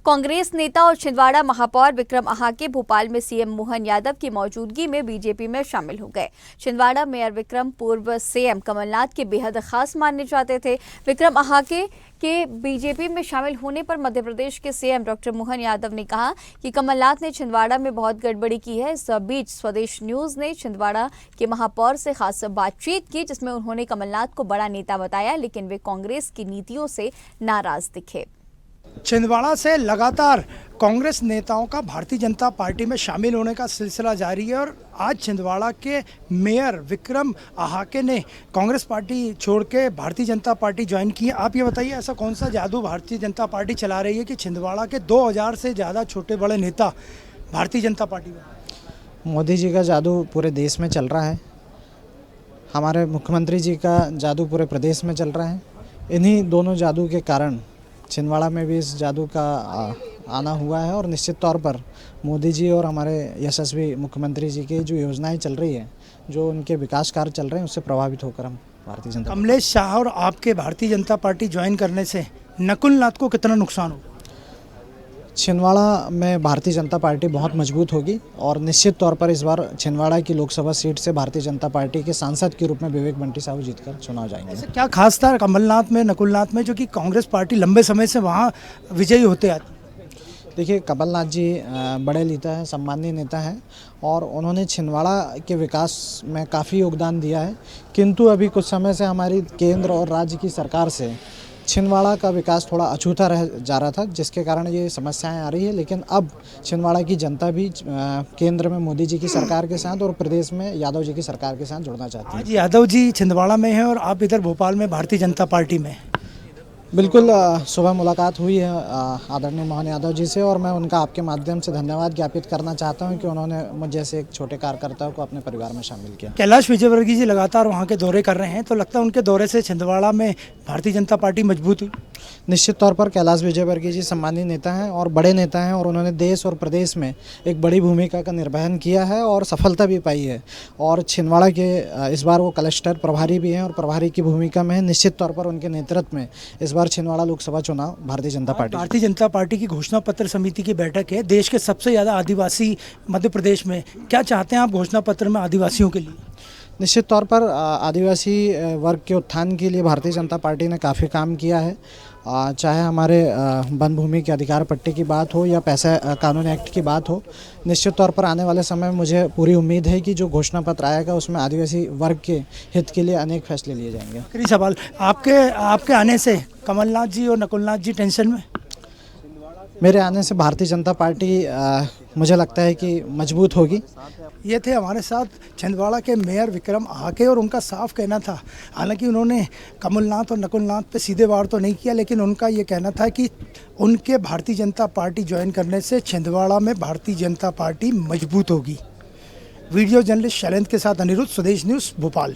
कांग्रेस नेता और छिंदवाड़ा महापौर विक्रम आहाके भोपाल में सीएम मोहन यादव की मौजूदगी में बीजेपी में शामिल हो गए। छिंदवाड़ा मेयर विक्रम पूर्व सीएम कमलनाथ के बेहद खास माने जाते थे। विक्रम आहाके के बीजेपी में शामिल होने पर मध्य प्रदेश के सीएम डॉक्टर मोहन यादव ने कहा कि कमलनाथ ने छिंदवाड़ा में बहुत गड़बड़ी की है। इस बीच स्वदेश न्यूज ने छिंदवाड़ा के महापौर से खास बातचीत की, जिसमें उन्होंने कमलनाथ को बड़ा नेता बताया, लेकिन वे कांग्रेस की नीतियों से नाराज दिखे। छिंदवाड़ा से लगातार कांग्रेस नेताओं का भारतीय जनता पार्टी में शामिल होने का सिलसिला जारी है और आज छिंदवाड़ा के मेयर विक्रम आहाके ने कांग्रेस पार्टी छोड़ के भारतीय जनता पार्टी ज्वाइन की है। आप ये बताइए, ऐसा कौन सा जादू भारतीय जनता पार्टी चला रही है कि छिंदवाड़ा के 2000 से ज़्यादा छोटे बड़े नेता भारतीय जनता पार्टी में? मोदी जी का जादू पूरे देश में चल रहा है, हमारे मुख्यमंत्री जी का जादू पूरे प्रदेश में चल रहा है। इन्हीं दोनों जादू के कारण छिंदवाड़ा में भी इस जादू का आना हुआ है और निश्चित तौर पर मोदी जी और हमारे यशस्वी मुख्यमंत्री जी की जो योजनाएं चल रही है, जो उनके विकास कार्य चल रहे हैं, उससे प्रभावित होकर हम भारतीय जनता कमलेश शाह और आपके भारतीय जनता पार्टी ज्वाइन करने से नकुल नाथ को कितना नुकसान होगा? छिंदवाड़ा में भारतीय जनता पार्टी बहुत मजबूत होगी और निश्चित तौर पर इस बार छिंदवाड़ा की लोकसभा सीट से भारतीय जनता पार्टी के सांसद के रूप में विवेक बंटी साहू जीतकर चुनाव जाएंगे। ऐसा क्या खास था कमलनाथ में, नकुलनाथ में, जो कि कांग्रेस पार्टी लंबे समय से वहाँ विजयी होते आती? देखिए, कमलनाथ जी बड़े नेता हैं, सम्मानीय नेता हैं और उन्होंने छिंदवाड़ा के विकास में काफ़ी योगदान दिया है, किंतु अभी कुछ समय से हमारी केंद्र और राज्य की सरकार से छिंदवाड़ा का विकास थोड़ा अछूता रह जा रहा था, जिसके कारण ये समस्याएं आ रही है। लेकिन अब छिंदवाड़ा की जनता भी केंद्र में मोदी जी की सरकार के साथ और प्रदेश में यादव जी की सरकार के साथ जुड़ना चाहती है। आज यादव जी छिंदवाड़ा में हैं और आप इधर भोपाल में भारतीय जनता पार्टी में। बिल्कुल, सुबह मुलाकात हुई है आदरणीय मोहन यादव जी से और मैं उनका आपके माध्यम से धन्यवाद ज्ञापित करना चाहता हूं कि उन्होंने मुझ जैसे एक छोटे कार्यकर्ता को अपने परिवार में शामिल किया। कैलाश विजयवर्गीय जी लगातार वहां के दौरे कर रहे हैं, तो लगता है उनके दौरे से छिंदवाड़ा में भारतीय जनता पार्टी मजबूत हुई? निश्चित तौर पर कैलाश विजयवर्गीय जी सम्मानीय नेता हैं और बड़े नेता हैं और उन्होंने देश और प्रदेश में एक बड़ी भूमिका का निर्वहन किया है और सफलता भी पाई है। और छिंदवाड़ा के इस बार वो क्लस्टर प्रभारी भी हैं और प्रभारी की भूमिका में है। निश्चित तौर पर उनके नेतृत्व में इस बार छिंदवाड़ा लोकसभा चुनाव भारतीय जनता पार्टी की घोषणा पत्र समिति की बैठक है। देश के सबसे ज़्यादा आदिवासी मध्य प्रदेश में, क्या चाहते हैं आप घोषणा पत्र में आदिवासियों के लिए? निश्चित तौर पर आदिवासी वर्ग के उत्थान के लिए भारतीय जनता पार्टी ने काफ़ी काम किया है, चाहे हमारे वन भूमि के अधिकार पट्टे की बात हो या पैसा कानून एक्ट की बात हो। निश्चित तौर पर आने वाले समय में मुझे पूरी उम्मीद है कि जो घोषणा पत्र आएगा उसमें आदिवासी वर्ग के हित के लिए अनेक फैसले लिए जाएंगे। आखिरी सवाल, आपके आने से कमलनाथ जी और नकुलनाथ जी टेंशन में? मेरे आने से भारतीय जनता पार्टी मुझे लगता है कि मजबूत होगी। ये थे हमारे साथ छिंदवाड़ा के मेयर विक्रम आहाके और उनका साफ कहना था, हालांकि उन्होंने कमलनाथ और नकुलनाथ पे सीधे वार तो नहीं किया, लेकिन उनका ये कहना था कि उनके भारतीय जनता पार्टी ज्वाइन करने से छिंदवाड़ा में भारतीय जनता पार्टी मजबूत होगी। वीडियो जर्नलिस्ट शैलेंद्र के साथ अनिरुद्ध, स्वदेश न्यूज़, भोपाल।